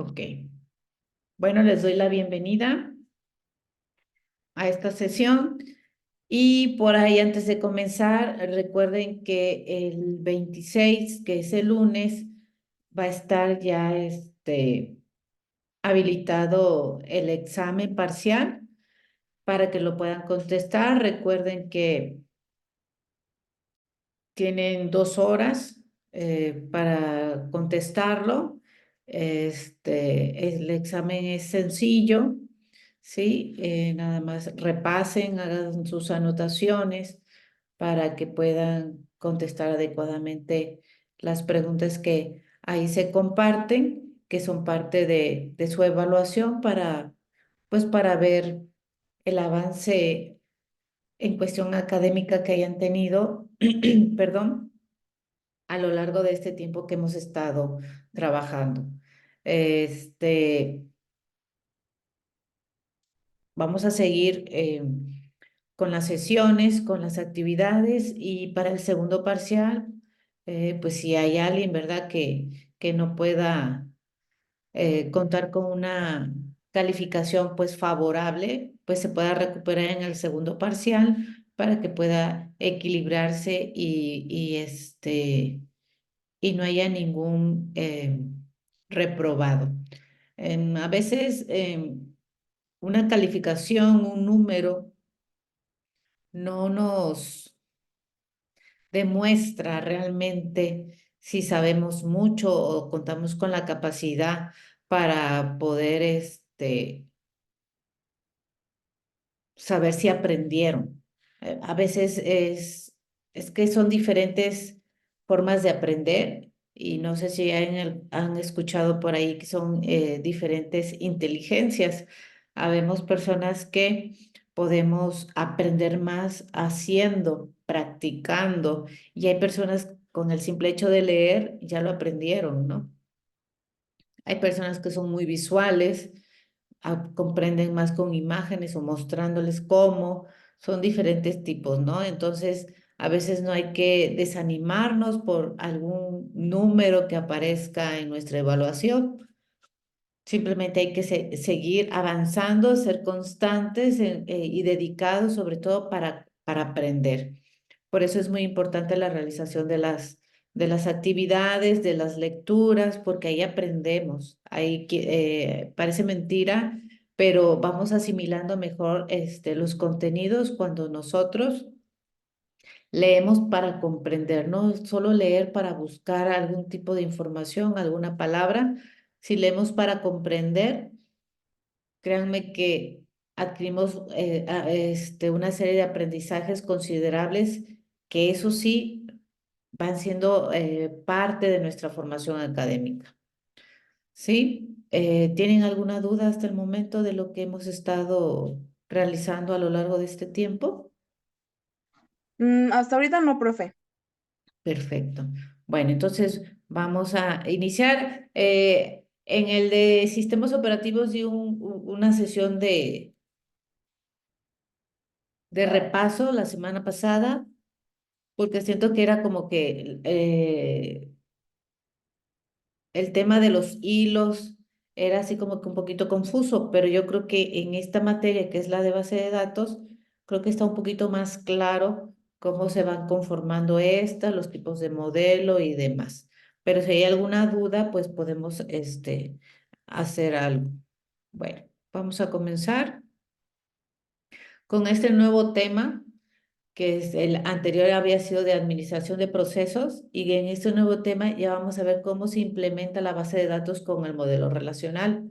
Ok. Bueno, les doy la bienvenida a esta sesión y por ahí antes de comenzar, recuerden que el 26, que es el lunes, va a estar ya habilitado el examen parcial para que lo puedan contestar. Recuerden que tienen 2 horas para contestarlo. El examen es sencillo, ¿sí? Nada más repasen, hagan sus anotaciones para que puedan contestar adecuadamente las preguntas que ahí se comparten, que son parte de su evaluación pues para ver el avance en cuestión académica que hayan tenido, perdón, a lo largo de este tiempo que hemos estado trabajando. Este, Vamos a seguir con las sesiones, con las actividades y para el segundo parcial, pues si hay alguien, ¿verdad?, que no pueda contar con una calificación pues favorable, pues se pueda recuperar en el segundo parcial para que pueda equilibrarse y no haya ningún reprobado. A veces una calificación, un número, no nos demuestra realmente si sabemos mucho o contamos con la capacidad para poder saber si aprendieron. A veces es que son diferentes formas de aprender y no sé si han escuchado por ahí que son diferentes inteligencias. Habemos personas que podemos aprender más haciendo, practicando, y hay personas con el simple hecho de leer ya lo aprendieron, ¿no? Hay personas que son muy visuales, comprenden más con imágenes o mostrándoles cómo, son diferentes tipos, ¿no? Entonces, a veces no hay que desanimarnos por algún número que aparezca en nuestra evaluación. Simplemente hay que seguir avanzando, ser constantes y dedicados sobre todo para aprender. Por eso es muy importante la realización de las actividades, de las lecturas, porque ahí aprendemos. Parece mentira, pero vamos asimilando mejor los contenidos cuando nosotros leemos para comprender, no solo leer para buscar algún tipo de información, alguna palabra. Si leemos para comprender, créanme que adquirimos una serie de aprendizajes considerables que eso sí van siendo parte de nuestra formación académica. ¿Sí? ¿Tienen alguna duda hasta el momento de lo que hemos estado realizando a lo largo de este tiempo? Hasta ahorita no, profe. Perfecto. Bueno, entonces vamos a iniciar. En el de sistemas operativos di una sesión de repaso la semana pasada, porque siento que era como que el tema de los hilos era así como que un poquito confuso, pero yo creo que en esta materia, que es la de base de datos, creo que está un poquito más claro cómo se van conformando estas, los tipos de modelo y demás. Pero si hay alguna duda, pues podemos hacer algo. Bueno, vamos a comenzar con este nuevo tema que es el anterior había sido de administración de procesos y en este nuevo tema ya vamos a ver cómo se implementa la base de datos con el modelo relacional.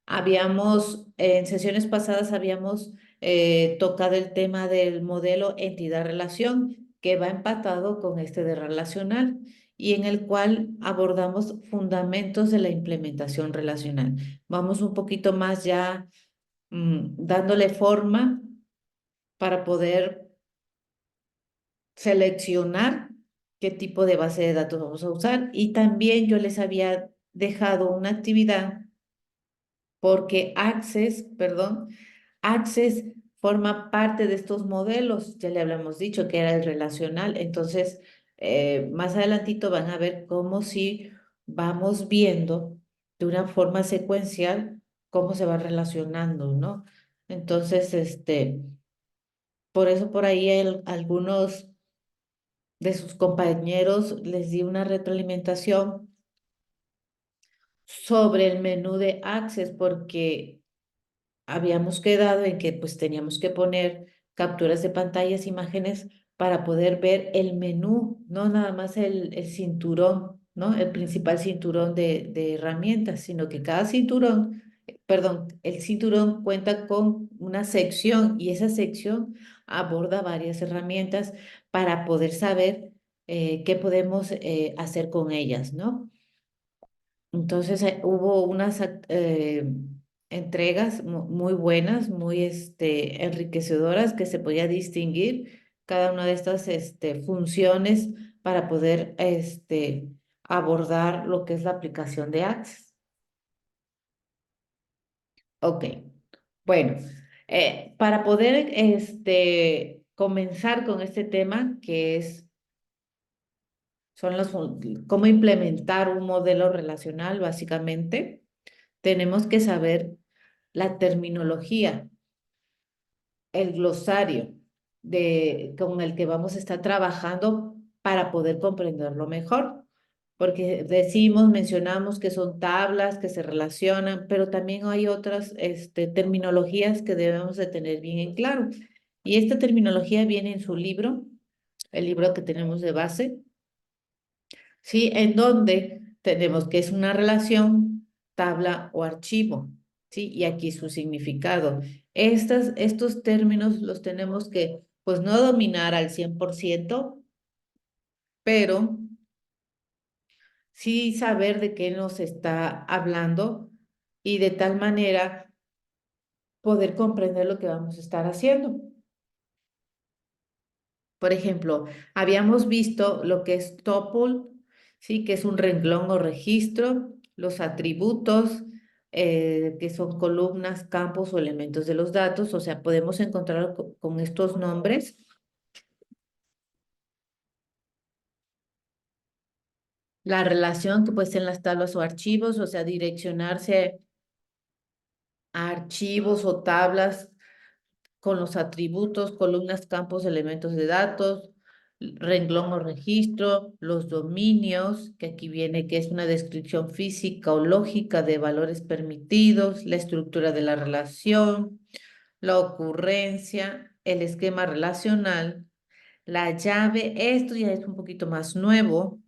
En sesiones pasadas habíamos tocado el tema del modelo entidad-relación que va empatado con este de relacional y en el cual abordamos fundamentos de la implementación relacional. Vamos un poquito más ya dándole forma para poder seleccionar qué tipo de base de datos vamos a usar. Y también yo les había dejado una actividad porque Access forma parte de estos modelos. Ya le habíamos dicho que era el relacional. Entonces, más adelantito van a ver cómo si vamos viendo de una forma secuencial cómo se va relacionando, ¿no? Entonces, por eso por ahí algunos de sus compañeros les di una retroalimentación sobre el menú de Access, porque habíamos quedado en que pues teníamos que poner capturas de pantallas, imágenes para poder ver el menú, no nada más el cinturón, ¿no? El principal cinturón de herramientas, sino que cada cinturón, perdón, el cinturón cuenta con una sección y esa sección aborda varias herramientas para poder saber qué podemos hacer con ellas, ¿no? Entonces hubo unas entregas muy buenas, muy enriquecedoras, que se podía distinguir cada una de estas funciones para poder abordar lo que es la aplicación de Access. Ok, bueno, para poder comenzar con este tema, que es, son cómo implementar un modelo relacional, básicamente. Tenemos que saber la terminología, el glosario con el que vamos a estar trabajando para poder comprenderlo mejor. Porque mencionamos que son tablas que se relacionan, pero también hay otras terminologías que debemos de tener bien en claro. Y esta terminología viene en su libro, el libro que tenemos de base, ¿sí? En donde tenemos que es una relación, tabla o archivo, ¿sí? Y aquí su significado. Estos términos los tenemos que, pues, no dominar al 100%, pero sí saber de qué nos está hablando y de tal manera poder comprender lo que vamos a estar haciendo. Por ejemplo, habíamos visto lo que es tuple, ¿sí? Que es un renglón o registro, los atributos, que son columnas, campos o elementos de los datos, o sea, podemos encontrar con estos nombres. La relación que puede ser en las tablas o archivos, o sea, direccionarse a archivos o tablas con los atributos, columnas, campos, elementos de datos, renglón o registro, los dominios, que aquí viene que es una descripción física o lógica de valores permitidos, la estructura de la relación, la ocurrencia, el esquema relacional, la llave, esto ya es un poquito más nuevo,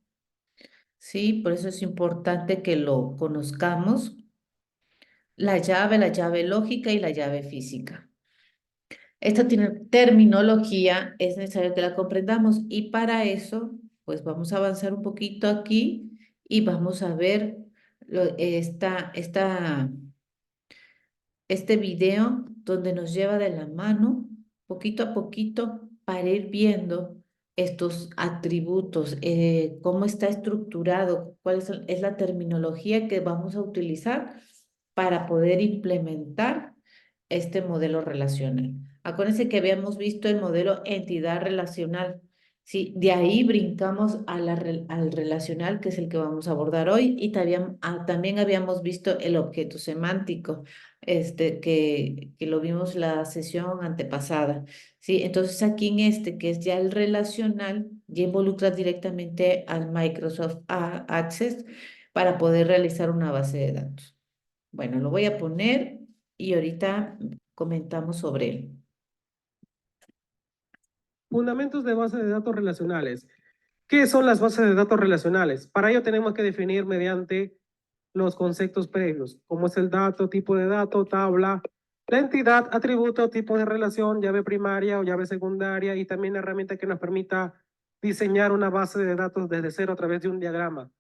¿sí? Por eso es importante que lo conozcamos. La llave lógica y la llave física. Esta terminología es necesario que la comprendamos y para eso, pues vamos a avanzar un poquito aquí y vamos a ver este video donde nos lleva de la mano, poquito a poquito, para ir viendo estos atributos, cómo está estructurado, es la terminología que vamos a utilizar para poder implementar este modelo relacional. Acuérdense que habíamos visto el modelo entidad relacional. Sí, de ahí brincamos al relacional, que es el que vamos a abordar hoy, y también habíamos visto el objeto semántico, que lo vimos la sesión antepasada. Sí, entonces aquí en que es ya el relacional, ya involucra directamente al Microsoft Access para poder realizar una base de datos. Bueno, lo voy a poner y ahorita comentamos sobre él. Fundamentos de bases de datos relacionales. ¿Qué son las bases de datos relacionales? Para ello tenemos que definir mediante los conceptos previos, como es el dato, tipo de dato, tabla, la entidad, atributo, tipo de relación, llave primaria o llave secundaria y también la herramienta que nos permita diseñar una base de datos desde cero a través de un diagrama.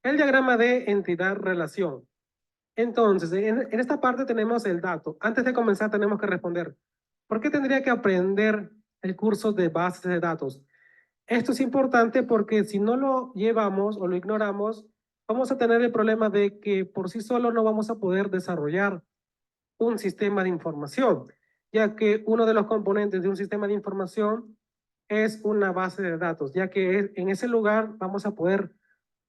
El diagrama de entidad-relación. Entonces, en esta parte tenemos el dato. Antes de comenzar tenemos que responder, ¿por qué tendría que aprender el curso de bases de datos? Esto es importante porque si no lo llevamos o lo ignoramos, vamos a tener el problema de que por sí solo no vamos a poder desarrollar un sistema de información, ya que uno de los componentes de un sistema de información es una base de datos, ya que en ese lugar vamos a poder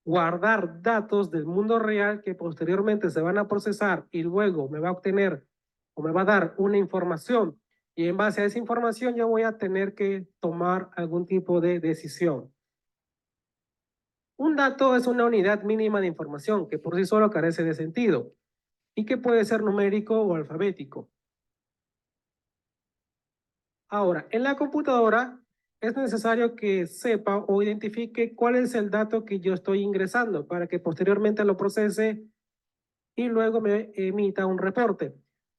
guardar datos del mundo real que posteriormente se van a procesar y luego me va a obtener o me va a dar una información, y en base a esa información yo voy a tener que tomar algún tipo de decisión. Un dato es una unidad mínima de información que por sí solo carece de sentido y que puede ser numérico o alfabético. Ahora, en la computadora es necesario que sepa o identifique cuál es el dato que yo estoy ingresando para que posteriormente lo procese y luego me emita un reporte.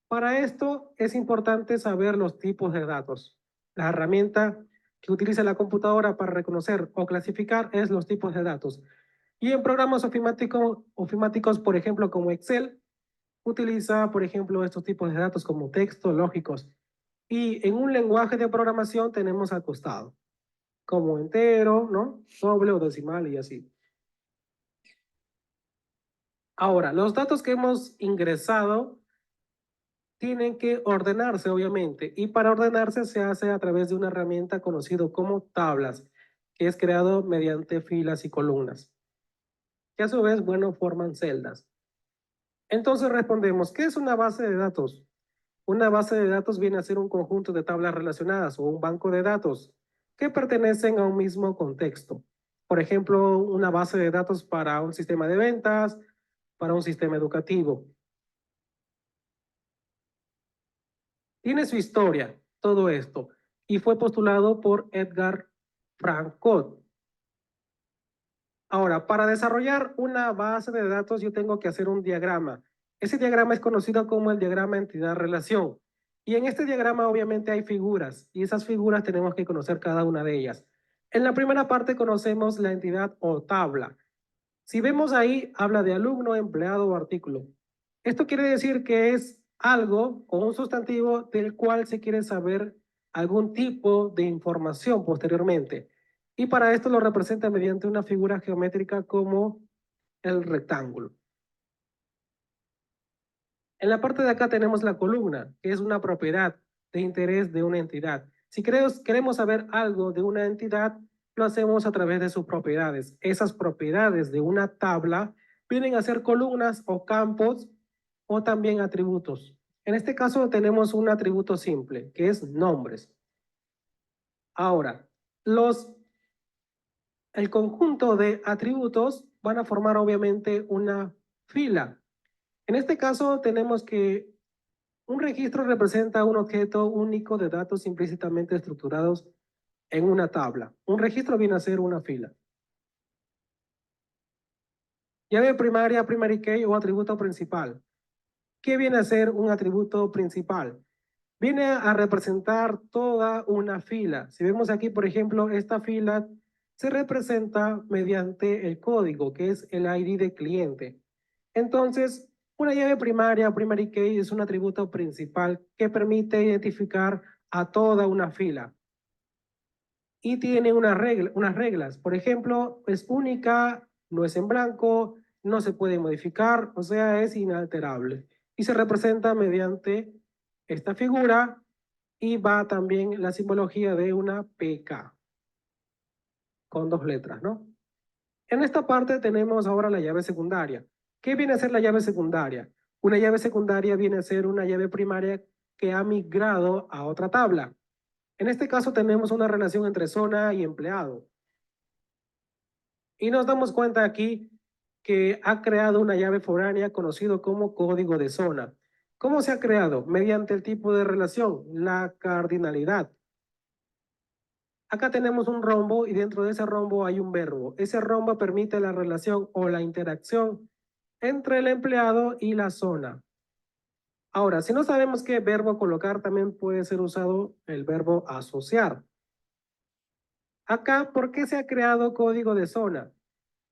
Para esto es importante saber los tipos de datos. La herramienta que utiliza la computadora para reconocer o clasificar es los tipos de datos. Y en programas ofimáticos, por ejemplo, como Excel, utiliza, por ejemplo, estos tipos de datos como texto, lógicos. Y en un lenguaje de programación tenemos acostado, como entero, ¿no? Doble o decimal y así. Ahora, los datos que hemos ingresado tienen que ordenarse, obviamente, y para ordenarse se hace a través de una herramienta conocida como tablas, que es creado mediante filas y columnas, que a su vez, bueno, forman celdas. Entonces respondemos, ¿qué es una base de datos? Una base de datos viene a ser un conjunto de tablas relacionadas o un banco de datos que pertenecen a un mismo contexto. Por ejemplo, una base de datos para un sistema de ventas, para un sistema educativo. Tiene su historia, todo esto, y fue postulado por Edgar Frank Codd. Ahora, para desarrollar una base de datos yo tengo que hacer un diagrama. Ese diagrama es conocido como el diagrama entidad-relación. Y en este diagrama obviamente hay figuras, y esas figuras tenemos que conocer cada una de ellas. En la primera parte conocemos la entidad o tabla. Si vemos ahí, habla de alumno, empleado o artículo. Esto quiere decir que es algo o un sustantivo del cual se quiere saber algún tipo de información posteriormente. Y para esto lo representa mediante una figura geométrica como el rectángulo. En la parte de acá tenemos la columna, que es una propiedad de interés de una entidad. Si queremos saber algo de una entidad, lo hacemos a través de sus propiedades. Esas propiedades de una tabla vienen a ser columnas o campos o también atributos. En este caso tenemos un atributo simple, que es nombres. Ahora, el conjunto de atributos van a formar obviamente una fila. En este caso tenemos que un registro representa un objeto único de datos implícitamente estructurados en una tabla. Un registro viene a ser una fila. Llave primaria, primary key o atributo principal. ¿Qué viene a ser un atributo principal? Viene a representar toda una fila. Si vemos aquí, por ejemplo, esta fila se representa mediante el código, que es el ID de cliente. Entonces, una llave primaria, primary key, es un atributo principal que permite identificar a toda una fila. Y tiene unas reglas. Por ejemplo, es única, no es en blanco, no se puede modificar, o sea, es inalterable. Y se representa mediante esta figura y va también la simbología de una PK con dos letras, ¿no? En esta parte tenemos ahora la llave secundaria. ¿Qué viene a ser la llave secundaria? Una llave secundaria viene a ser una llave primaria que ha migrado a otra tabla. En este caso tenemos una relación entre zona y empleado. Y nos damos cuenta aquí que ha creado una llave foránea conocido como código de zona. ¿Cómo se ha creado? Mediante el tipo de relación, la cardinalidad. Acá tenemos un rombo y dentro de ese rombo hay un verbo. Ese rombo permite la relación o la interacción entre el empleado y la zona. Ahora, si no sabemos qué verbo colocar, también puede ser usado el verbo asociar. Acá, ¿por qué se ha creado código de zona?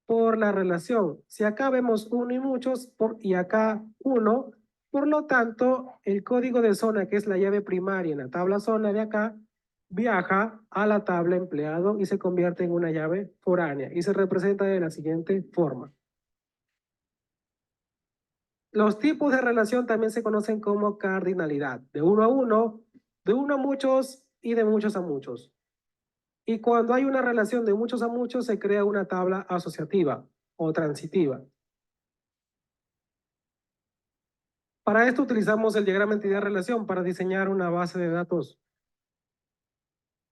Por la relación. Si acá vemos uno y muchos y acá uno, por lo tanto, el código de zona, que es la llave primaria en la tabla zona de acá, viaja a la tabla empleado y se convierte en una llave foránea y se representa de la siguiente forma. Los tipos de relación también se conocen como cardinalidad, de uno a uno, de uno a muchos y de muchos a muchos. Y cuando hay una relación de muchos a muchos, se crea una tabla asociativa. o transitiva. Para esto utilizamos el diagrama entidad-relación para diseñar una base de datos.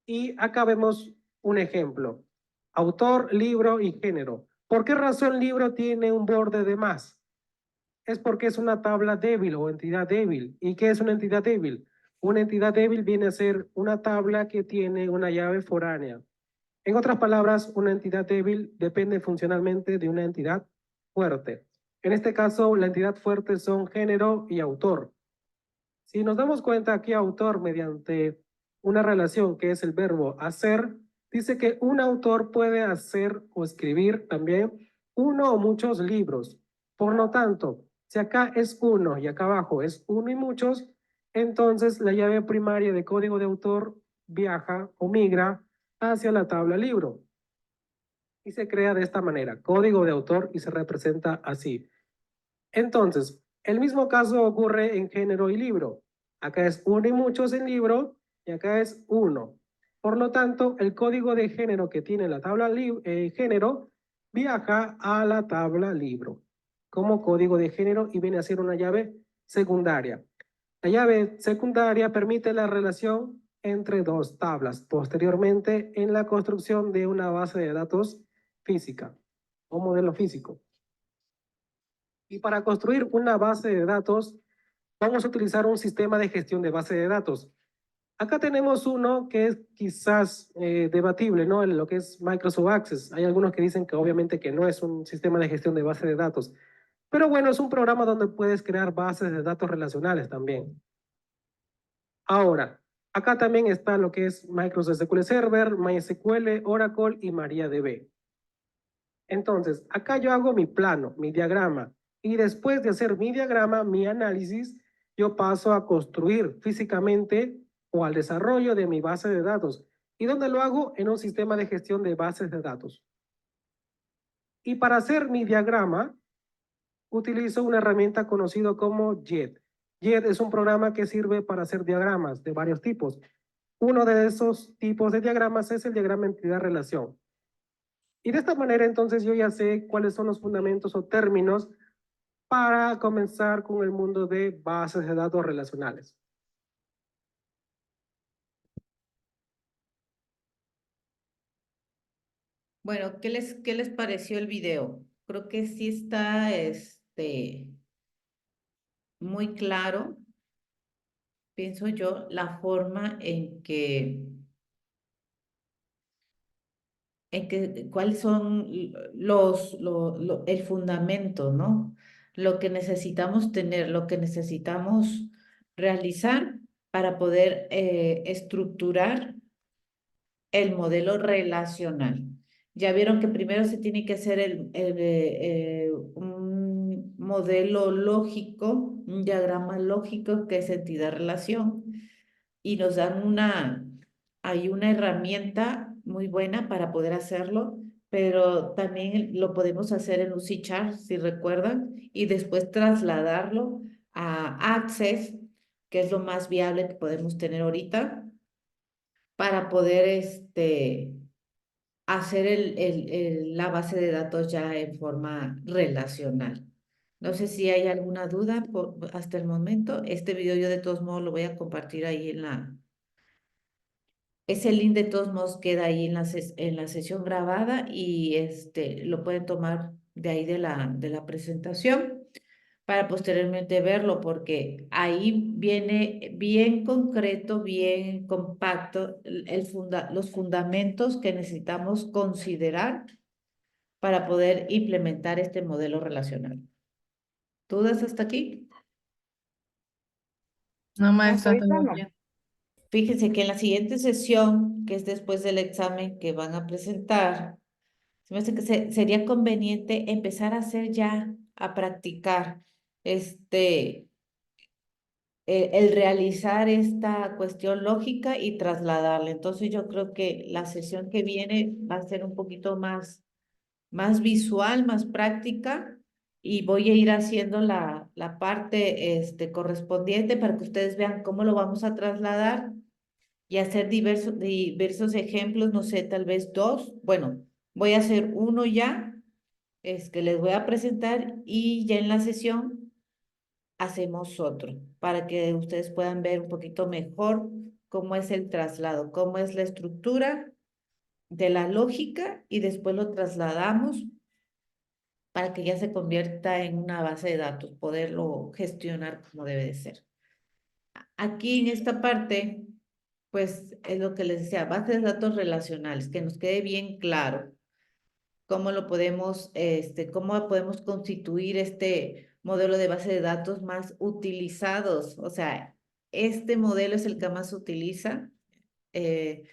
Y acá vemos un ejemplo. Autor, libro y género. ¿Por qué razón libro tiene un borde de más? Es porque es una tabla débil o entidad débil. ¿Y qué es una entidad débil? Una entidad débil viene a ser una tabla que tiene una llave foránea. En otras palabras, una entidad débil depende funcionalmente de una entidad fuerte. En este caso, la entidad fuerte son género y autor. Si nos damos cuenta aquí, autor, mediante una relación que es el verbo hacer, dice que un autor puede hacer o escribir también uno o muchos libros. Por lo tanto, si acá es uno y acá abajo es uno y muchos, entonces la llave primaria de código de autor viaja o migra hacia la tabla libro. Y se crea de esta manera, código de autor, y se representa así. Entonces, el mismo caso ocurre en género y libro. Acá es uno y muchos en libro y acá es uno. Por lo tanto, el código de género que tiene la tabla género viaja a la tabla libro como código de género y viene a ser una llave secundaria. La llave secundaria permite la relación entre dos tablas posteriormente en la construcción de una base de datos física o modelo físico. Y para construir una base de datos, vamos a utilizar un sistema de gestión de base de datos. Acá tenemos uno que es quizás debatible, ¿no? En lo que es Microsoft Access. Hay algunos que dicen que obviamente que no es un sistema de gestión de base de datos. Pero bueno, es un programa donde puedes crear bases de datos relacionales también. Ahora, acá también está lo que es Microsoft SQL Server, MySQL, Oracle y MariaDB. Entonces, acá yo hago mi plano, mi diagrama, y después de hacer mi diagrama, mi análisis, yo paso a construir físicamente o al desarrollo de mi base de datos. ¿Y dónde lo hago? En un sistema de gestión de bases de datos. Y para hacer mi diagrama, utilizo una herramienta conocida como JET. JET es un programa que sirve para hacer diagramas de varios tipos. Uno de esos tipos de diagramas es el diagrama entidad-relación. Y de esta manera entonces yo ya sé cuáles son los fundamentos o términos para comenzar con el mundo de bases de datos relacionales. Bueno, qué les pareció el video? Creo que sí está muy claro, pienso yo, la forma cuáles son el fundamento, ¿no? Lo que necesitamos tener, lo que necesitamos realizar para poder estructurar el modelo relacional. Ya vieron que primero se tiene que hacer un modelo lógico, un diagrama lógico que es entidad-relación, y nos dan hay una herramienta muy buena para poder hacerlo, pero también lo podemos hacer en un C-Chart, si recuerdan, y después trasladarlo a Access, que es lo más viable que podemos tener ahorita, para poder hacer la base de datos ya en forma relacional. No sé si hay alguna duda hasta el momento. Este video yo de todos modos lo voy a compartir ahí ese link de todos modos queda ahí en en la sesión grabada y lo pueden tomar de ahí de la presentación para posteriormente verlo, porque ahí viene bien concreto, bien compacto los fundamentos que necesitamos considerar para poder implementar este modelo relacional. ¿Dudas hasta aquí? No, Hasta maestra, ahorita todo no. bien. Fíjense que en la siguiente sesión, que es después del examen que van a presentar, se me hace que sería conveniente empezar a hacer ya, a practicar el realizar esta cuestión lógica y trasladarla. Entonces yo creo que la sesión que viene va a ser un poquito más visual, más práctica, y voy a ir haciendo la parte correspondiente para que ustedes vean cómo lo vamos a trasladar y hacer diversos ejemplos, no sé, tal vez dos. Bueno, voy a hacer uno ya es que les voy a presentar y ya en la sesión hacemos otro para que ustedes puedan ver un poquito mejor cómo es el traslado, cómo es la estructura de la lógica y después lo trasladamos para que ya se convierta en una base de datos, poderlo gestionar como debe de ser. Aquí en esta parte, pues es lo que les decía, base de datos relacionales, que nos quede bien claro cómo lo podemos, cómo podemos constituir este modelo de base de datos más utilizados. O sea, este modelo es el que más se utiliza eh,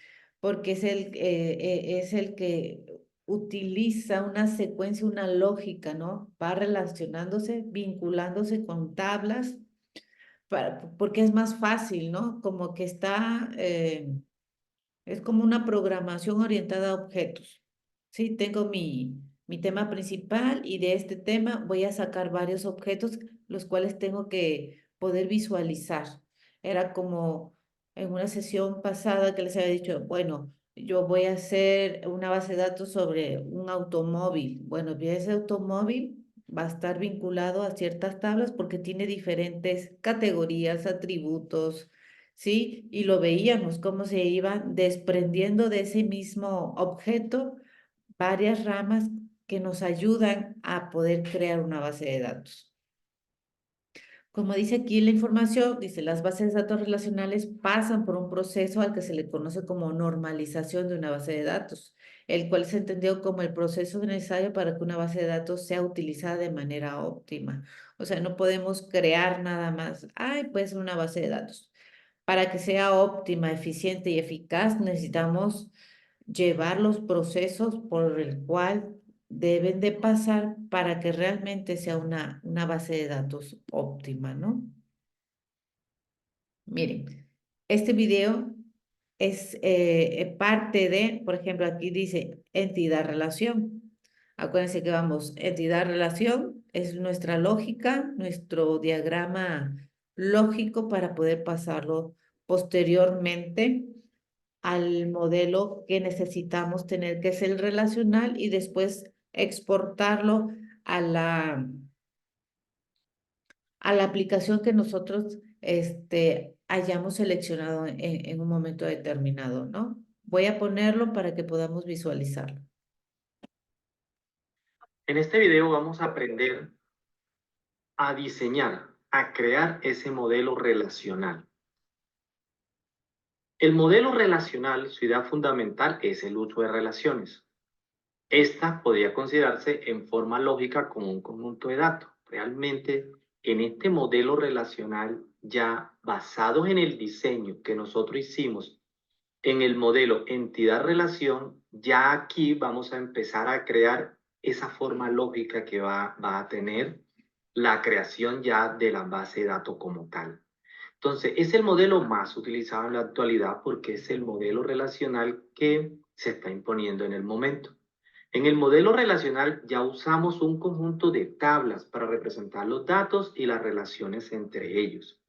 porque es el que utiliza una secuencia, una lógica, ¿no? Va relacionándose, vinculándose con tablas, porque es más fácil, ¿no? Como que está, es como una programación orientada a objetos. Sí, tengo mi tema principal y de este tema voy a sacar varios objetos, los cuales tengo que poder visualizar. Era como en una sesión pasada que les había dicho, bueno, yo voy a hacer una base de datos sobre un automóvil. Bueno, y ese automóvil va a estar vinculado a ciertas tablas porque tiene diferentes categorías, atributos, ¿sí? Y lo veíamos cómo se iban desprendiendo de ese mismo objeto varias ramas que nos ayudan a poder crear una base de datos. Como dice aquí la información, dice, las bases de datos relacionales pasan por un proceso al que se le conoce como normalización de una base de datos, el cual se entendió como el proceso necesario para que una base de datos sea utilizada de manera óptima. O sea, no podemos crear nada más, ay, pues una base de datos. Para que sea óptima, eficiente y eficaz, necesitamos llevar los procesos por el cual deben de pasar para que realmente sea una base de datos óptima, ¿no? Miren, este video es parte de, por ejemplo, aquí dice entidad-relación. Acuérdense que vamos, entidad-relación es nuestra lógica, nuestro diagrama lógico para poder pasarlo posteriormente al modelo que necesitamos tener, que es el relacional, y después exportarlo a a la aplicación que nosotros hayamos seleccionado en un momento determinado, ¿no? Voy a ponerlo para que podamos visualizarlo. En este video vamos a aprender a diseñar, a crear ese modelo relacional. El modelo relacional, su idea fundamental es el uso de relaciones. Esta podría considerarse en forma lógica como un conjunto de datos. Realmente, en este modelo relacional, ya basados en el diseño que nosotros hicimos en el modelo entidad-relación, ya aquí vamos a empezar a crear esa forma lógica que va a tener la creación ya de la base de datos como tal. Entonces, es el modelo más utilizado en la actualidad porque es el modelo relacional que se está imponiendo en el momento. En el modelo relacional ya usamos un conjunto de tablas para representar los datos y las relaciones entre ellos.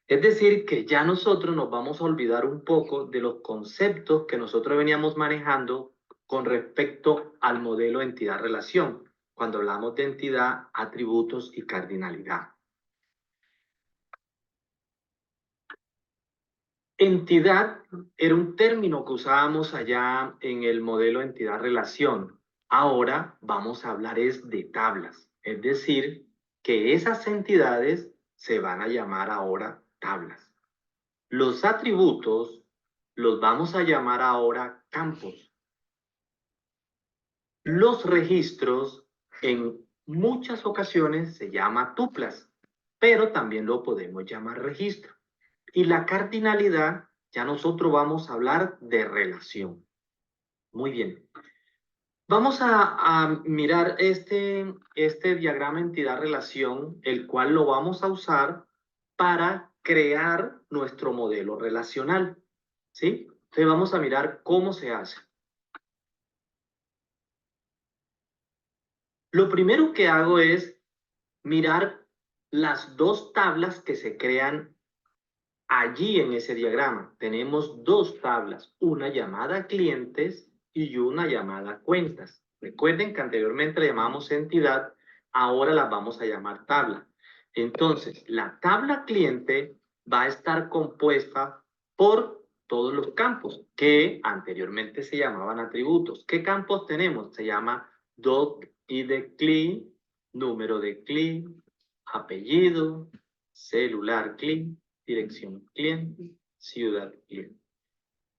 Es decir, que ya nosotros nos vamos a olvidar un poco de los conceptos que nosotros veníamos manejando con respecto al modelo entidad-relación, cuando hablamos de entidad, atributos y cardinalidad. Entidad era un término que usábamos allá en el modelo entidad-relación. Ahora vamos a hablar es de tablas, es decir, que esas entidades se van a llamar ahora tablas. Los atributos los vamos a llamar ahora campos. Los registros en muchas ocasiones se llama tuplas, pero también lo podemos llamar registro. Y la cardinalidad, ya nosotros vamos a hablar de relación. Muy bien. Vamos a mirar este diagrama entidad-relación, el cual lo vamos a usar para crear nuestro modelo relacional. ¿Sí? Entonces vamos a mirar cómo se hace. Lo primero que hago es mirar las dos tablas que se crean allí en ese diagrama. Tenemos dos tablas, una llamada clientes y una llamada cuentas. Recuerden que anteriormente le llamamos entidad, ahora las vamos a llamar tabla. Entonces, la tabla cliente va a estar compuesta por todos los campos que anteriormente se llamaban atributos. ¿Qué campos tenemos? Se llama doc ID CLI, número de CLI, apellido, celular CLI, dirección cliente, ciudad cliente.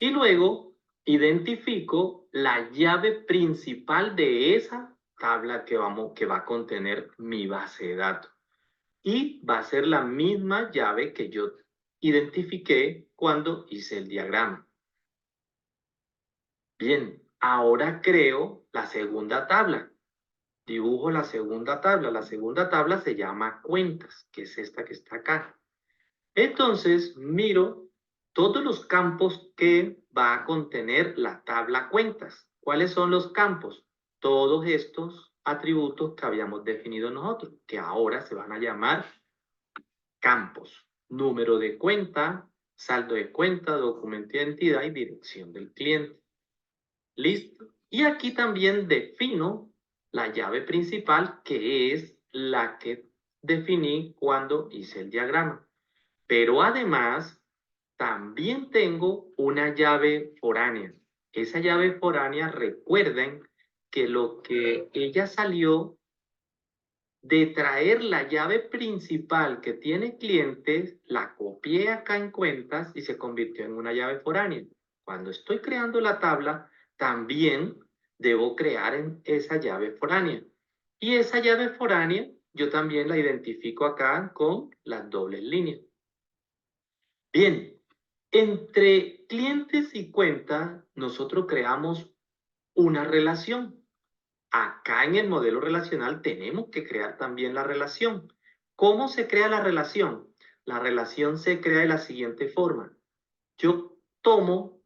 Y luego identifico la llave principal de esa tabla que va a contener mi base de datos. Y va a ser la misma llave que yo identifiqué cuando hice el diagrama. Bien, ahora creo la segunda tabla. Dibujo la segunda tabla. La segunda tabla se llama cuentas, que es esta que está acá. Entonces, miro todos los campos que va a contener la tabla cuentas. ¿Cuáles son los campos? Todos estos atributos que habíamos definido nosotros, que ahora se van a llamar campos. Número de cuenta, saldo de cuenta, documento de identidad y dirección del cliente. ¿Listo? Y aquí también defino la llave principal, que es la que definí cuando hice el diagrama. Pero además, también tengo una llave foránea. Esa llave foránea, recuerden que lo que ella salió de traer la llave principal que tiene clientes, la copié acá en cuentas y se convirtió en una llave foránea. Cuando estoy creando la tabla, también debo crear en esa llave foránea. Y esa llave foránea, yo también la identifico acá con las dobles líneas. Bien, entre clientes y cuentas, nosotros creamos una relación. Acá en el modelo relacional tenemos que crear también la relación. ¿Cómo se crea la relación? La relación se crea de la siguiente forma. Yo tomo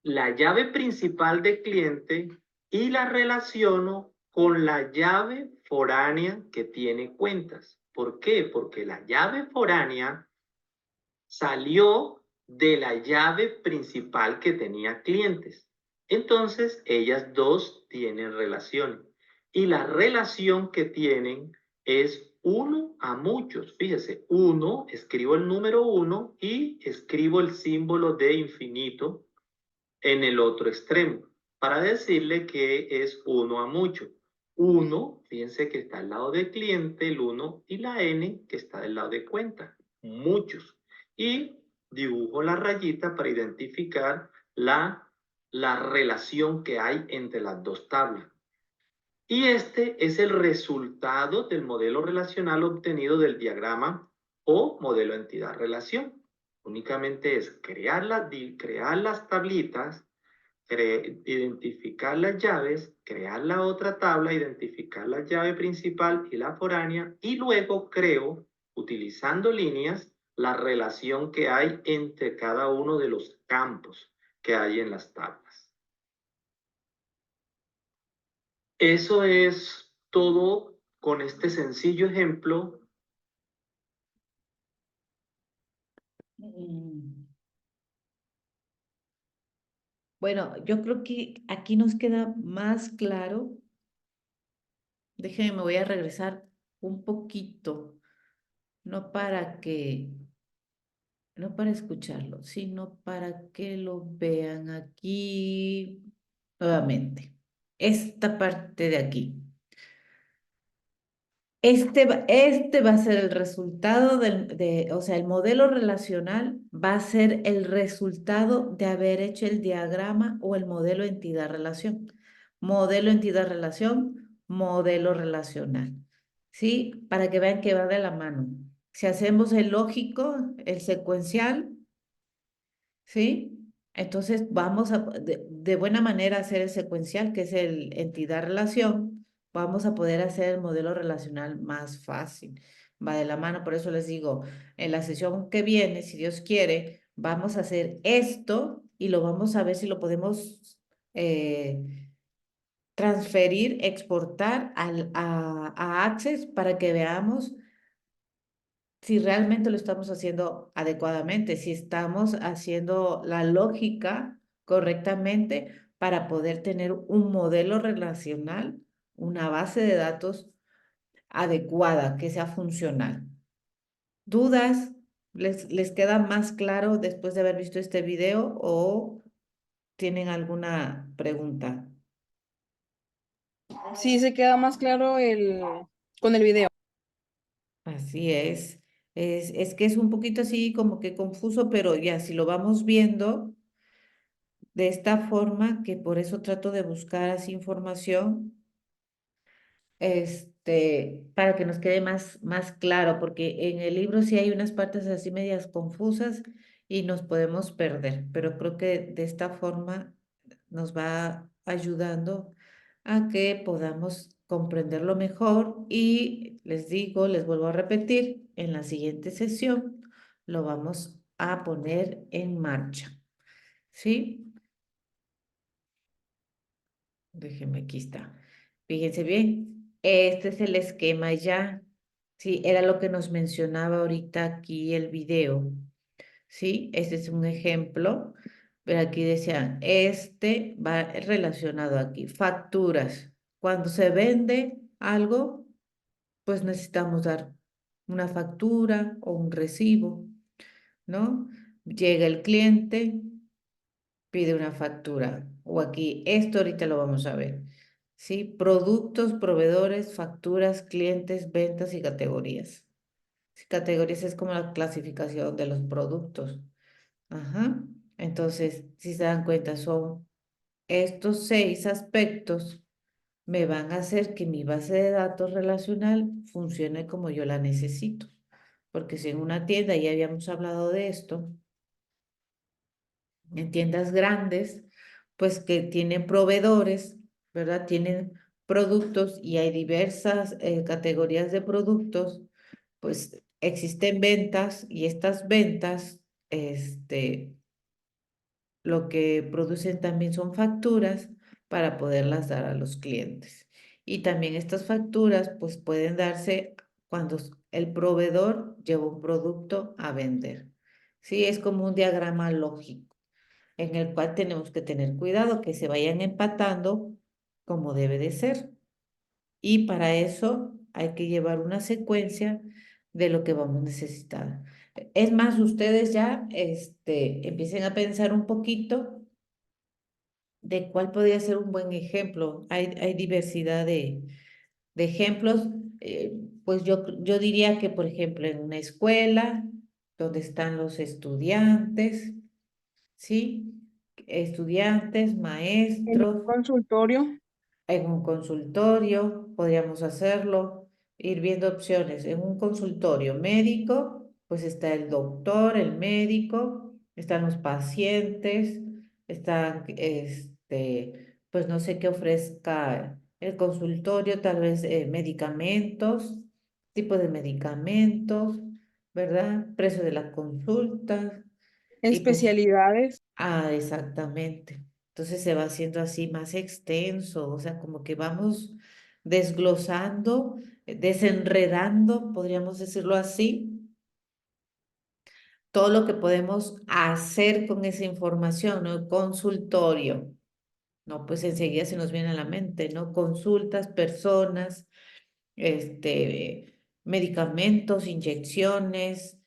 la llave principal de cliente y la relaciono con la llave foránea que tiene cuentas. ¿Por qué? Porque la llave foránea salió de la llave principal que tenía clientes. Entonces, ellas dos tienen relación. Y la relación que tienen es uno a muchos. Fíjese, uno, escribo el número 1 y escribo el símbolo de infinito en el otro extremo para decirle que es uno a mucho. Uno, fíjense que está al lado de cliente, el 1, y la N que está del lado de cuenta. Muchos. Y dibujo la rayita para identificar la relación que hay entre las dos tablas. Y este es el resultado del modelo relacional obtenido del diagrama o modelo entidad-relación. Únicamente es crear las tablitas, identificar las llaves, crear la otra tabla, identificar la llave principal y la foránea, y luego creo, utilizando líneas, la relación que hay entre cada uno de los campos que hay en las tablas. Eso es todo con este sencillo ejemplo. Bueno, yo creo que aquí nos queda más claro. Déjenme, me voy a regresar un poquito, no para que, no para escucharlo, sino para que lo vean aquí nuevamente. Esta parte de aquí. Este va a ser el resultado o sea, el modelo relacional va a ser el resultado de haber hecho el diagrama o el modelo entidad-relación. Modelo entidad-relación, modelo relacional. ¿Sí? Para que vean que va de la mano. Si hacemos el lógico, el secuencial, ¿sí? Entonces vamos a, de buena manera hacer el secuencial, que es el entidad-relación, vamos a poder hacer el modelo relacional más fácil. Va de la mano, por eso les digo, en la sesión que viene, si Dios quiere, vamos a hacer esto y lo vamos a ver si lo podemos transferir, exportar a Access para que veamos si realmente lo estamos haciendo adecuadamente, si estamos haciendo la lógica correctamente para poder tener un modelo relacional, una base de datos adecuada, que sea funcional. ¿Dudas? ¿Les queda más claro después de haber visto este video o tienen alguna pregunta? Sí, se queda más claro con el video. Así es. Es que es un poquito así como que confuso, pero ya si lo vamos viendo de esta forma, que por eso trato de buscar así información, para que nos quede más claro, porque en el libro sí hay unas partes así medias confusas y nos podemos perder, pero creo que de esta forma nos va ayudando a que podamos comprenderlo mejor y les digo, les vuelvo a repetir, en la siguiente sesión lo vamos a poner en marcha, ¿sí? Déjenme, aquí está. Fíjense bien, este es el esquema ya. Sí, era lo que nos mencionaba ahorita aquí el video. Sí, este es un ejemplo. Pero aquí decían, este va relacionado aquí. Facturas. Cuando se vende algo, pues necesitamos dar una factura o un recibo, ¿no? Llega el cliente, pide una factura. O aquí, esto ahorita lo vamos a ver. ¿Sí? Productos, proveedores, facturas, clientes, ventas y categorías. Sí, categorías es como la clasificación de los productos. Ajá. Entonces, si se dan cuenta, son estos 6 aspectos me van a hacer que mi base de datos relacional funcione como yo la necesito. Porque si en una tienda, ya habíamos hablado de esto, en tiendas grandes, pues que tienen proveedores, ¿verdad? Tienen productos y hay diversas categorías de productos, pues existen ventas y estas ventas, lo que producen también son facturas para poderlas dar a los clientes. Y también estas facturas pues pueden darse cuando el proveedor lleva un producto a vender. Sí, es como un diagrama lógico en el cual tenemos que tener cuidado que se vayan empatando como debe de ser. Y para eso hay que llevar una secuencia de lo que vamos a necesitar. Es más, ustedes ya empiecen a pensar un poquito de cuál podría ser un buen ejemplo. Hay diversidad de ejemplos. Pues yo diría que, por ejemplo, en una escuela donde están los estudiantes, ¿sí? Estudiantes, En un maestros, consultorio en un consultorio, podríamos hacerlo, ir viendo opciones. En un consultorio médico, pues está el doctor, el médico, están los pacientes, están, pues no sé qué ofrezca el consultorio, tal vez medicamentos, tipo de medicamentos, ¿verdad? Precio de la consulta. Y pues especialidades. exactamente. Entonces se va haciendo así más extenso, o sea, como que vamos desglosando, desenredando, podríamos decirlo así, todo lo que podemos hacer con esa información, ¿no? Consultorio, ¿no? Pues enseguida se nos viene a la mente, ¿no? Consultas, personas, medicamentos, inyecciones,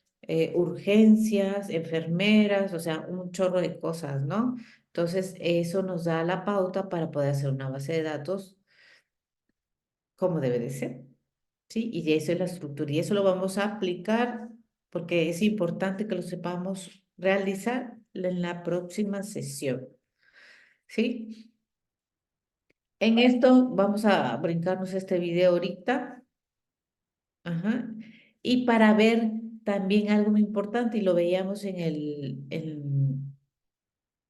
urgencias, enfermeras, o sea, un chorro de cosas, ¿no? Entonces, eso nos da la pauta para poder hacer una base de datos como debe de ser, ¿sí? Y de eso es la estructura. Y eso lo vamos a aplicar porque es importante que lo sepamos realizar en la próxima sesión, ¿sí? En esto vamos a brincarnos este video ahorita. Ajá. Y para ver también algo muy importante, y lo veíamos en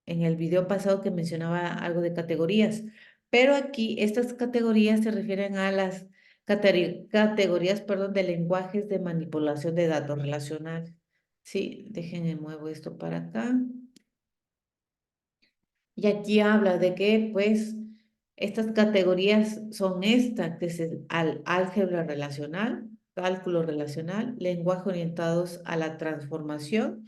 el video pasado que mencionaba algo de categorías, pero aquí estas categorías se refieren a las categorías, perdón, de lenguajes de manipulación de datos relacionales. Sí, déjenme muevo esto para acá. Y aquí habla de que, pues, estas categorías son estas, que es álgebra relacional, cálculo relacional, lenguaje orientados a la transformación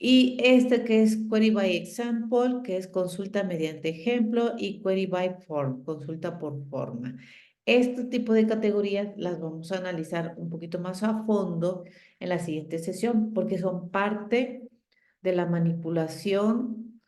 Y este que es Query by Example, que es consulta mediante ejemplo, y Query by Form, consulta por forma. Este tipo de categorías las vamos a analizar un poquito más a fondo en la siguiente sesión, porque son parte de la manipulación,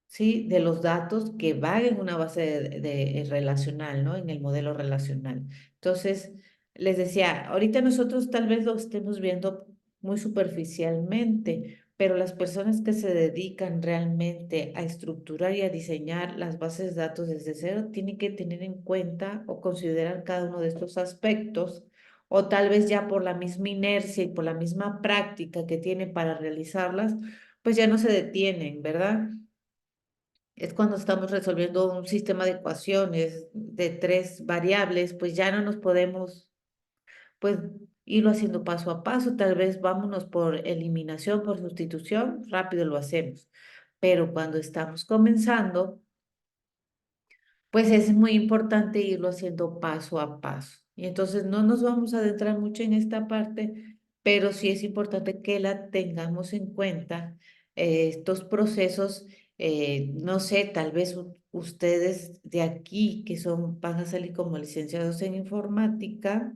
¿sí?, de los datos que van en una base de relacional, ¿no? En el modelo relacional. Entonces, les decía, ahorita nosotros tal vez lo estemos viendo muy superficialmente, pero las personas que se dedican realmente a estructurar y a diseñar las bases de datos desde cero tienen que tener en cuenta o considerar cada uno de estos aspectos, o tal vez ya por la misma inercia y por la misma práctica que tienen para realizarlas, pues ya no se detienen, ¿verdad? Es cuando estamos resolviendo un sistema de ecuaciones de 3 variables, pues ya no nos podemos, pues, irlo haciendo paso a paso. Tal vez vámonos por eliminación, por sustitución, rápido lo hacemos. Pero cuando estamos comenzando, pues es muy importante irlo haciendo paso a paso. Y entonces no nos vamos a adentrar mucho en esta parte, pero sí es importante que la tengamos en cuenta, estos procesos. No sé, tal vez ustedes de aquí que son, van a salir como licenciados en informática,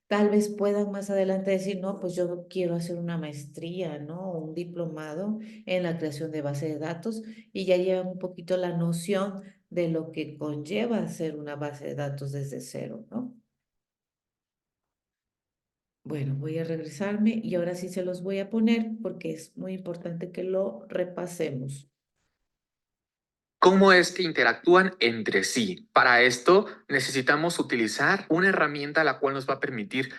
tal vez puedan más adelante decir, no, pues yo quiero hacer una maestría, ¿no? O un diplomado en la creación de base de datos, y ya llevan un poquito la noción de lo que conlleva hacer una base de datos desde cero, ¿no? Bueno, voy a regresarme y ahora sí se los voy a poner porque es muy importante que lo repasemos. ¿Cómo es que interactúan entre sí? Para esto necesitamos utilizar una herramienta la cual nos va a permitir.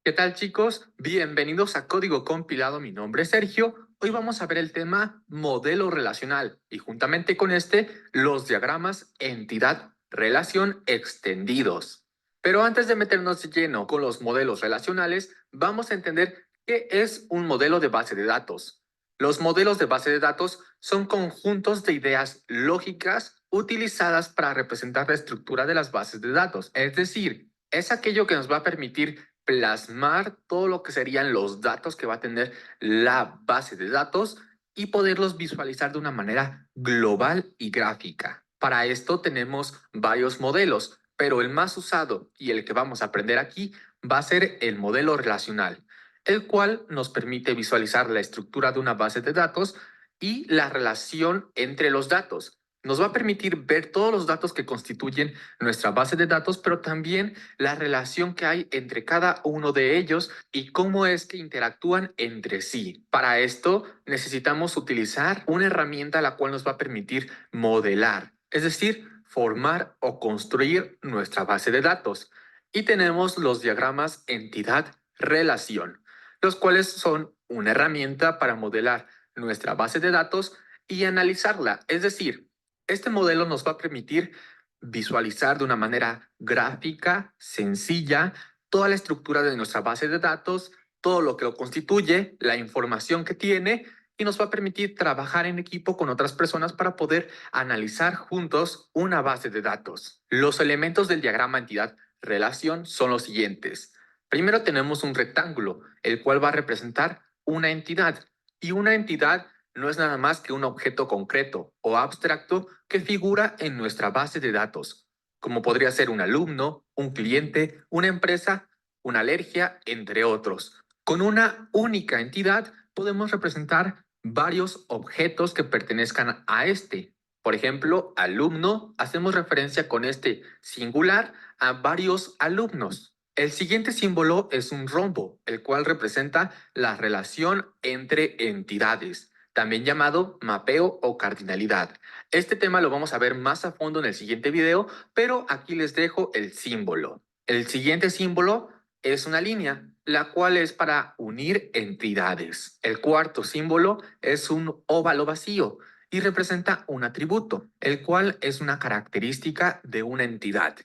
¿Qué tal, chicos? Bienvenidos a Código Compilado. Mi nombre es Sergio. Hoy vamos a ver el tema modelo relacional y juntamente con este los diagramas entidad relación extendidos. Pero antes de meternos de lleno con los modelos relacionales, vamos a entender qué es un modelo de base de datos. Los modelos de base de datos son conjuntos de ideas lógicas utilizadas para representar la estructura de las bases de datos. Es decir, es aquello que nos va a permitir plasmar todo lo que serían los datos que va a tener la base de datos y poderlos visualizar de una manera global y gráfica. Para esto tenemos varios modelos, pero el más usado y el que vamos a aprender aquí va a ser el modelo relacional, el cual nos permite visualizar la estructura de una base de datos y la relación entre los datos. Nos va a permitir ver todos los datos que constituyen nuestra base de datos, pero también la relación que hay entre cada uno de ellos y cómo es que interactúan entre sí. Para esto necesitamos utilizar una herramienta la cual nos va a permitir modelar, es decir, formar o construir nuestra base de datos. Y tenemos los diagramas entidad-relación, los cuales son una herramienta para modelar nuestra base de datos y analizarla. Es decir, este modelo nos va a permitir visualizar de una manera gráfica, sencilla, toda la estructura de nuestra base de datos, todo lo que lo constituye, la información que tiene, y nos va a permitir trabajar en equipo con otras personas para poder analizar juntos una base de datos. Los elementos del diagrama entidad-relación son los siguientes. Primero tenemos un rectángulo, el cual va a representar una entidad, y una entidad no es nada más que un objeto concreto o abstracto que figura en nuestra base de datos, como podría ser un alumno, un cliente, una empresa, una alergia, entre otros. Con una única entidad podemos representar varios objetos que pertenezcan a este. Por ejemplo, alumno, hacemos referencia con este singular a varios alumnos. El siguiente símbolo es un rombo, el cual representa la relación entre entidades, también llamado mapeo o cardinalidad. Este tema lo vamos a ver más a fondo en el siguiente video, pero aquí les dejo el símbolo. El siguiente símbolo es una línea, la cual es para unir entidades. El cuarto símbolo es un óvalo vacío y representa un atributo, el cual es una característica de una entidad,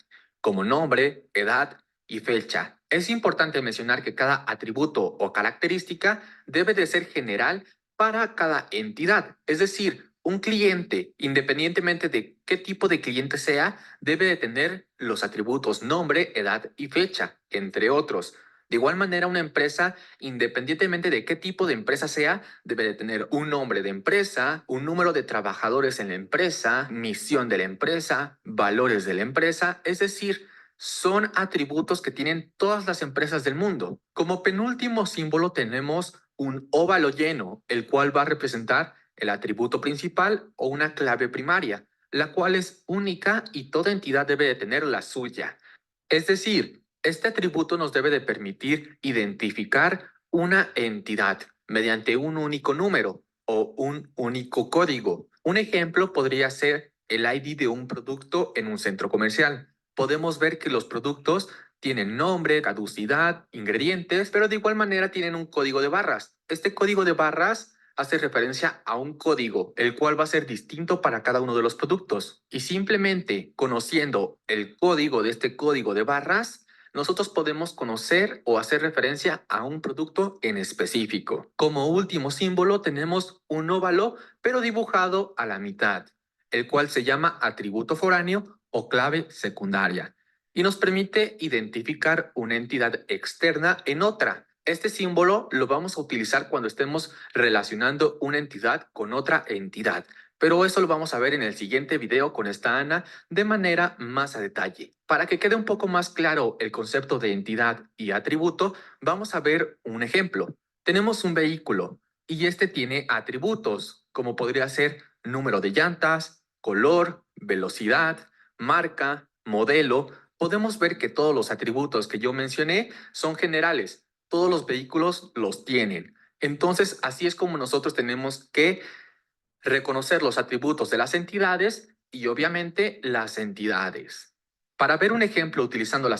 como nombre, edad y fecha. Es importante mencionar que cada atributo o característica debe de ser general para cada entidad, es decir, Un cliente, independientemente de qué tipo de cliente sea, debe de tener los atributos nombre, edad y fecha, entre otros. De igual manera, una empresa, independientemente de qué tipo de empresa sea, debe de tener un nombre de empresa, un número de trabajadores en la empresa, misión de la empresa, valores de la empresa, es decir, son atributos que tienen todas las empresas del mundo. Como penúltimo símbolo tenemos un óvalo lleno, el cual va a representar el atributo principal o una clave primaria, la cual es única y toda entidad debe de tener la suya. Es decir, este atributo nos debe de permitir identificar una entidad mediante un único número o un único código. Un ejemplo podría ser el ID de un producto en un centro comercial. Podemos ver que los productos tienen nombre, caducidad, ingredientes, pero de igual manera tienen un código de barras. Este código de barras hace referencia a un código, el cual va a ser distinto para cada uno de los productos. Y simplemente conociendo el código de este código de barras, nosotros podemos conocer o hacer referencia a un producto en específico. Como último símbolo tenemos un óvalo, pero dibujado a la mitad, el cual se llama atributo foráneo o clave secundaria, y nos permite identificar una entidad externa en otra. Este símbolo lo vamos a utilizar cuando estemos relacionando una entidad con otra entidad, pero eso lo vamos a ver en el siguiente video con esta Ana de manera más a detalle. Para que quede un poco más claro el concepto de entidad y atributo, vamos a ver un ejemplo. Tenemos un vehículo y este tiene atributos, como podría ser número de llantas, color, velocidad, marca, modelo. Podemos ver que todos los atributos que yo mencioné son generales. Todos los vehículos los tienen. Entonces, así es como nosotros tenemos que reconocer los atributos de las entidades y obviamente las entidades. Para ver un ejemplo utilizando la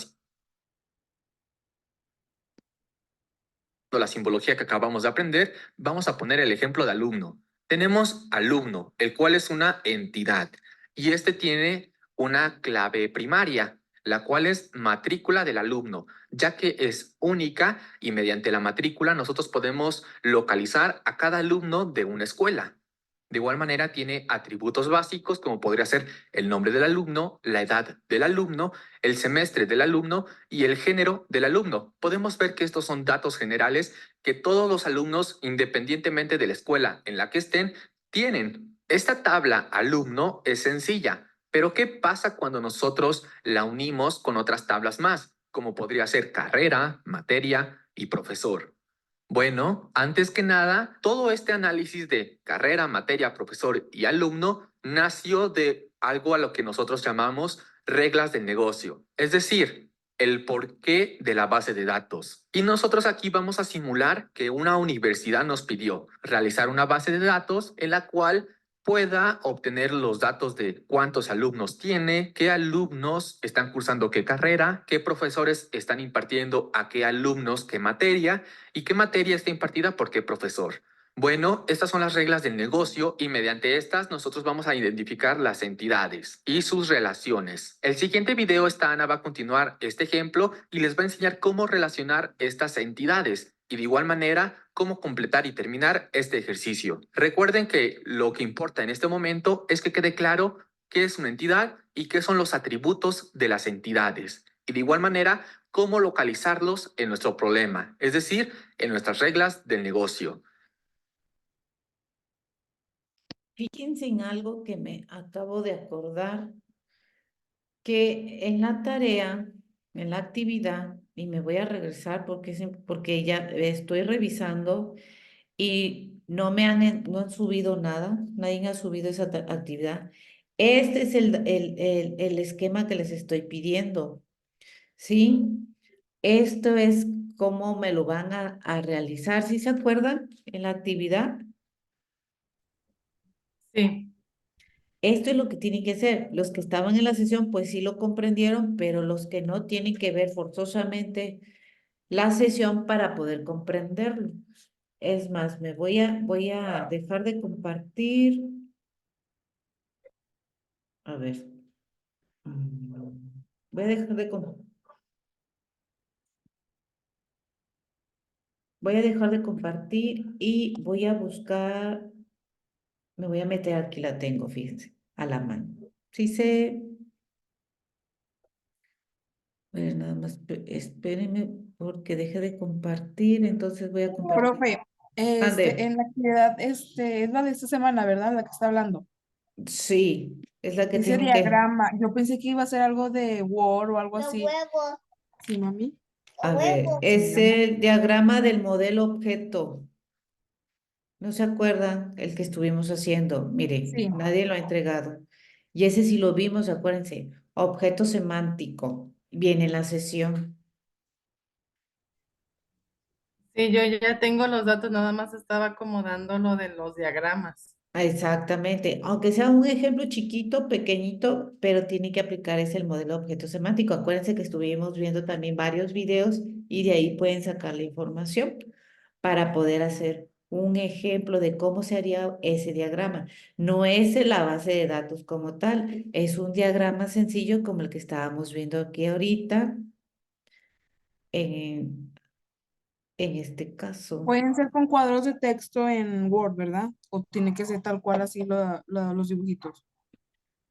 simbología que acabamos de aprender, vamos a poner el ejemplo de alumno. Tenemos alumno, el cual es una entidad, y este tiene una clave primaria, la cual es matrícula del alumno, ya que es única y mediante la matrícula nosotros podemos localizar a cada alumno de una escuela. De igual manera tiene atributos básicos como podría ser el nombre del alumno, la edad del alumno, el semestre del alumno y el género del alumno. Podemos ver que estos son datos generales que todos los alumnos, independientemente de la escuela en la que estén, tienen. Esta tabla alumno es sencilla, pero ¿qué pasa cuando nosotros la unimos con otras tablas más, como podría ser carrera, materia y profesor? Bueno, antes que nada, todo este análisis de carrera, materia, profesor y alumno nació de algo a lo que nosotros llamamos reglas del negocio, es decir, el porqué de la base de datos. Y nosotros aquí vamos a simular que una universidad nos pidió realizar una base de datos en la cual pueda obtener los datos de cuántos alumnos tiene, qué alumnos están cursando qué carrera, qué profesores están impartiendo a qué alumnos qué materia y qué materia está impartida por qué profesor. Bueno, estas son las reglas del negocio y mediante estas nosotros vamos a identificar las entidades y sus relaciones. El siguiente video esta Ana va a continuar este ejemplo y les va a enseñar cómo relacionar estas entidades y de igual manera cómo completar y terminar este ejercicio. Recuerden que lo que importa en este momento es que quede claro qué es una entidad y qué son los atributos de las entidades. Y de igual manera, cómo localizarlos en nuestro problema, es decir, en nuestras reglas del negocio. Fíjense en algo que me acabo de acordar, que en la tarea, en la actividad, y me voy a regresar porque ya estoy revisando y no han subido nada, nadie ha subido esa actividad. Este es el esquema que les estoy pidiendo, ¿sí? Esto es cómo me lo van a realizar, ¿sí se acuerdan? En la actividad. Sí. Esto es lo que tienen que hacer. Los que estaban en la sesión, pues sí lo comprendieron, pero los que no tienen que ver forzosamente la sesión para poder comprenderlo. Es más, voy a dejar de compartir. A ver. Voy a dejar voy a dejar de compartir y voy a buscar Me voy a meter, aquí la tengo, fíjense, a la mano. Sí sé, bueno, nada más espérenme porque deje de compartir, entonces voy a compartir. Profe, Ande, en la actividad, es la de esta semana, ¿verdad? La que está hablando. sí, es la que Ese tienen que, diagrama, yo pensé que iba a ser algo de Word o algo así. Sí, mami. a ver, es el diagrama del modelo objeto. ¿No se acuerdan el que estuvimos haciendo? Mire, Sí. nadie lo ha entregado. Y ese sí lo vimos, acuérdense, objeto semántico, viene en la sesión. Sí, yo ya tengo los datos, nada más estaba acomodando lo de los diagramas. Exactamente, aunque sea un ejemplo chiquito, pequeñito, pero tiene que aplicar ese el modelo objeto semántico. Acuérdense que estuvimos viendo también varios videos y de ahí pueden sacar la información para poder hacer un ejemplo de cómo se haría ese diagrama. No es la base de datos como tal, es un diagrama sencillo como el que estábamos viendo aquí ahorita en, en este caso. Pueden ser con cuadros de texto en Word, ¿verdad? O tiene que ser tal cual así los dibujitos.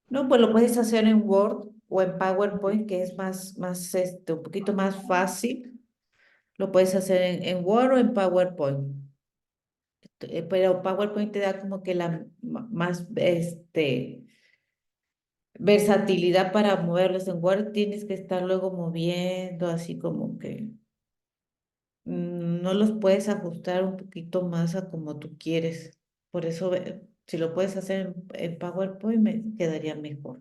No, pues lo puedes hacer en Word o en PowerPoint, que es un poquito más fácil. Lo puedes hacer en Word o en PowerPoint. Pero PowerPoint te da como que la más versatilidad para moverlos. En Word tienes que estar luego moviendo, así como que no los puedes ajustar un poquito más a como tú quieres. Por eso, si lo puedes hacer en PowerPoint, me quedaría mejor.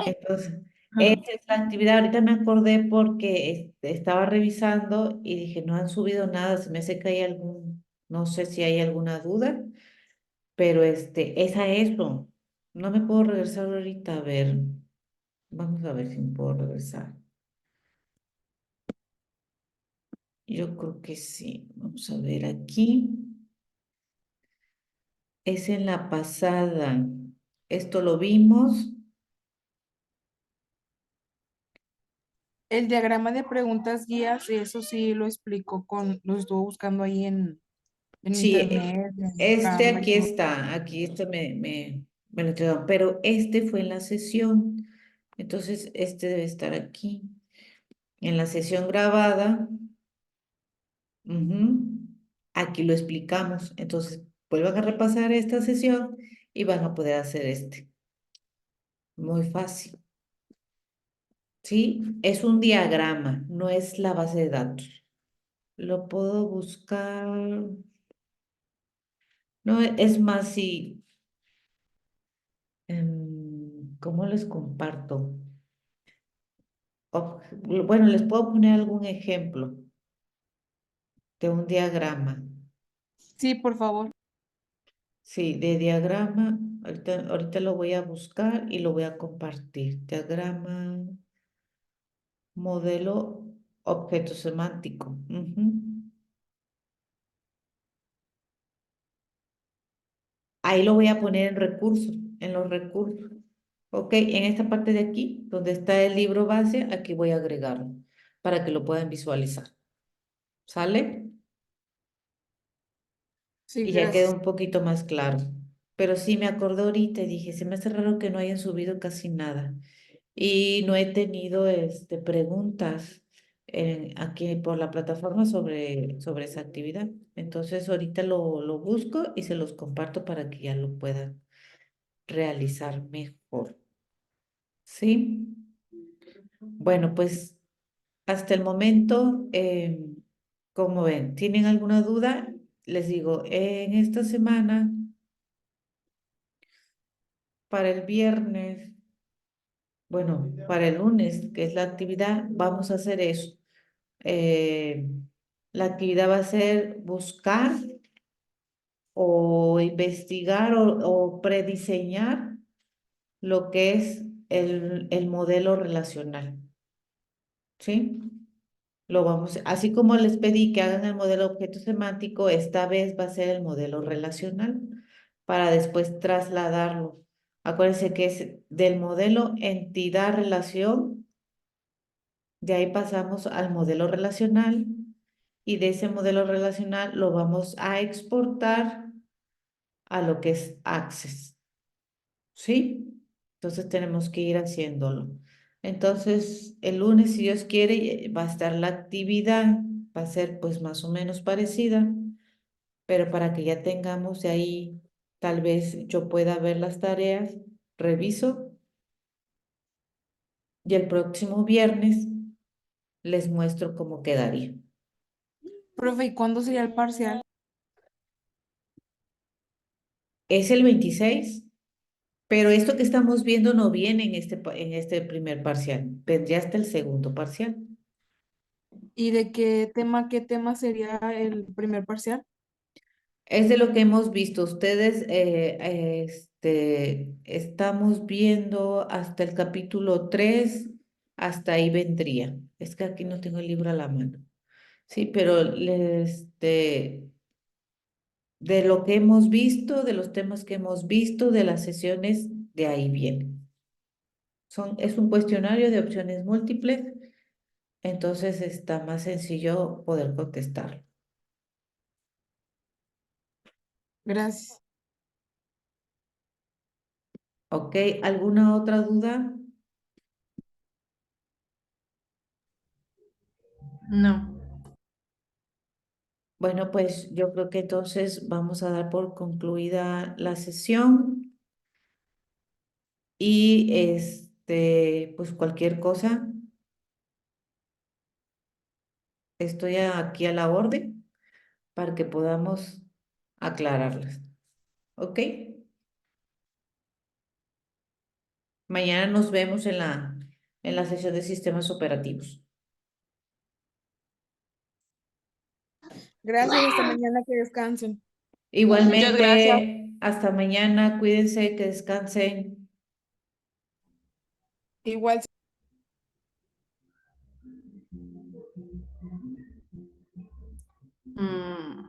Entonces, esa es la actividad. Ahorita me acordé porque estaba revisando y dije, no han subido nada, se me hace que hay no sé si hay alguna duda, pero esa eso. No me puedo regresar ahorita a ver. Vamos a ver si me puedo regresar. Yo creo que sí. Vamos a ver aquí. Es en la pasada. Esto lo vimos. El diagrama de preguntas guías, eso sí lo explico lo estuvo buscando ahí en Sí, internet, en Canva y todo. aquí está, me lo entregaron, pero este fue en la sesión, entonces este debe estar aquí, en la sesión grabada, ujú, aquí lo explicamos, entonces vuelvan a repasar esta sesión y van a poder hacer muy fácil, ¿sí? Es un diagrama, no es la base de datos, lo puedo buscar, no, es más si, ¿cómo les comparto? Bueno, les puedo poner algún ejemplo de un diagrama. Sí, por favor. Sí, de diagrama, ahorita lo voy a buscar y lo voy a compartir. Diagrama, modelo, objeto semántico. Ujú. Ahí lo voy a poner en recursos, en los recursos. Ok, en esta parte de aquí, donde está el libro base, aquí voy a agregarlo para que lo puedan visualizar. ¿Sale? Sí, Y ya queda gracias. un poquito más claro. Pero sí me acordé ahorita y dije, se me hace raro que no hayan subido casi nada. Y no he tenido preguntas aquí por la plataforma sobre esa actividad. Entonces ahorita lo busco y se los comparto para que ya lo puedan realizar mejor. ¿Sí? Bueno, pues hasta el momento, como ven, ¿tienen alguna duda? Les digo, en esta semana para el viernes, bueno, para el lunes, que es la actividad, vamos a hacer eso. Eh, la actividad va a ser buscar o investigar o prediseñar lo que es el modelo relacional, ¿sí? Así como les pedí que hagan el modelo objeto semántico, esta vez va a ser el modelo relacional para después trasladarlo. Acuérdense que es del modelo entidad-relación, de ahí pasamos al modelo relacional y de ese modelo relacional lo vamos a exportar a lo que es Access. ¿Sí? Entonces tenemos que ir haciéndolo. Entonces, el lunes, si Dios quiere, va a estar la actividad, va a ser pues más o menos parecida, pero para que ya tengamos de ahí, tal vez yo pueda ver las tareas, reviso y el próximo viernes les muestro cómo quedaría. Profe, ¿y cuándo sería el parcial? Es el 26, pero esto que estamos viendo no viene en este primer parcial, vendría hasta el segundo parcial. ¿Y de qué tema sería el primer parcial? Es de lo que hemos visto. Ustedes, estamos viendo hasta el capítulo 3, hasta ahí vendría. Es que aquí no tengo el libro a la mano. Sí, pero de lo que hemos visto, de los temas que hemos visto, de las sesiones, de ahí viene. Es un cuestionario de opciones múltiples, entonces está más sencillo poder contestar. Gracias. ¿Ok? ¿Alguna otra duda? No. Bueno, pues yo creo que entonces vamos a dar por concluida la sesión y pues cualquier cosa, estoy aquí a la orden para que podamos aclararlas. ¿Ok? Mañana nos vemos en la sesión de sistemas operativos. Gracias, hasta mañana, que descansen. Muchas gracias. Igualmente, hasta mañana, cuídense, que descansen. Igual.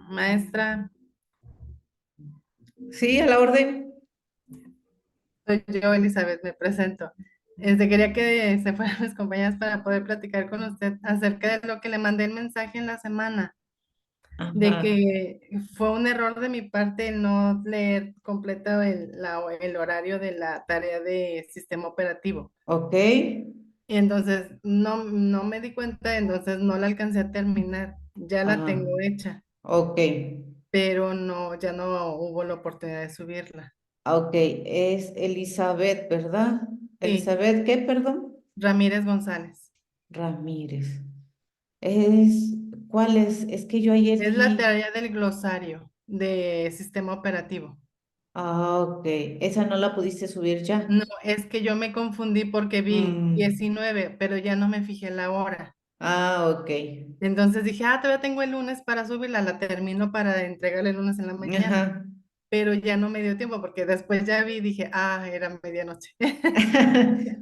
Maestra, Sí, a la orden. soy yo, Elizabeth, me presento. Quería que se fueran mis compañeras para poder platicar con usted acerca de lo que le mandé el mensaje en la semana, de Ajá. que fue un error de mi parte el no leer completo el horario de la tarea de sistema operativo. Ok. Y entonces no me di cuenta, entonces no la alcancé a terminar. Ya la Ajá. tengo hecha, Ok. pero no, ya no hubo la oportunidad de subirla. Ok, es Elizabeth, ¿verdad? Sí, Elizabeth, ¿qué, perdón? Ramírez González. Ramírez. Es, ¿Cuál es? Es que yo ayer Es la di. tarea del glosario de sistema operativo. Ah, ok. Esa no la pudiste subir ya. No, es que yo me confundí porque vi Mm, 19, pero ya no me fijé la hora. Ah, ok. Entonces dije, todavía tengo el lunes para subirla, la termino para entregarle el lunes en la mañana, Ajá. pero ya no me dio tiempo porque después ya vi y dije, era medianoche.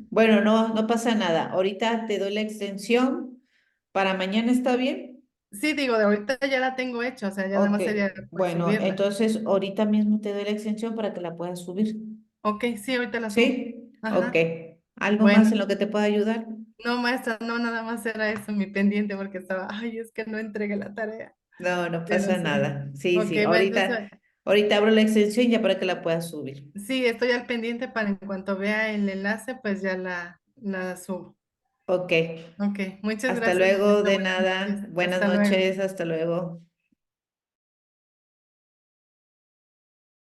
Bueno, no pasa nada. Ahorita te doy la extensión. ¿Para mañana está bien? Sí, digo, de ahorita ya la tengo hecha, o sea, ya nada Ok. más sería pues Bueno, subirla. entonces ahorita mismo te doy la extensión para que la puedas subir. Ok, sí, ahorita la subo. ¿Sí? Ok. Ajá. ¿Algo más Bueno, en lo que te pueda ayudar? no, maestra, no, nada más era eso mi pendiente porque estaba, es que no entregué la tarea. No Pero pasa sí. nada. Sí, Ok, sí. bueno, entonces, Ahorita abro la extensión ya para que la puedas subir. sí, estoy al pendiente para en cuanto vea el enlace, pues ya la subo. Ok. Ok, muchas Hasta gracias, luego, maestra. de Buenas noches. nada. Buenas Hasta luego. noches, hasta luego.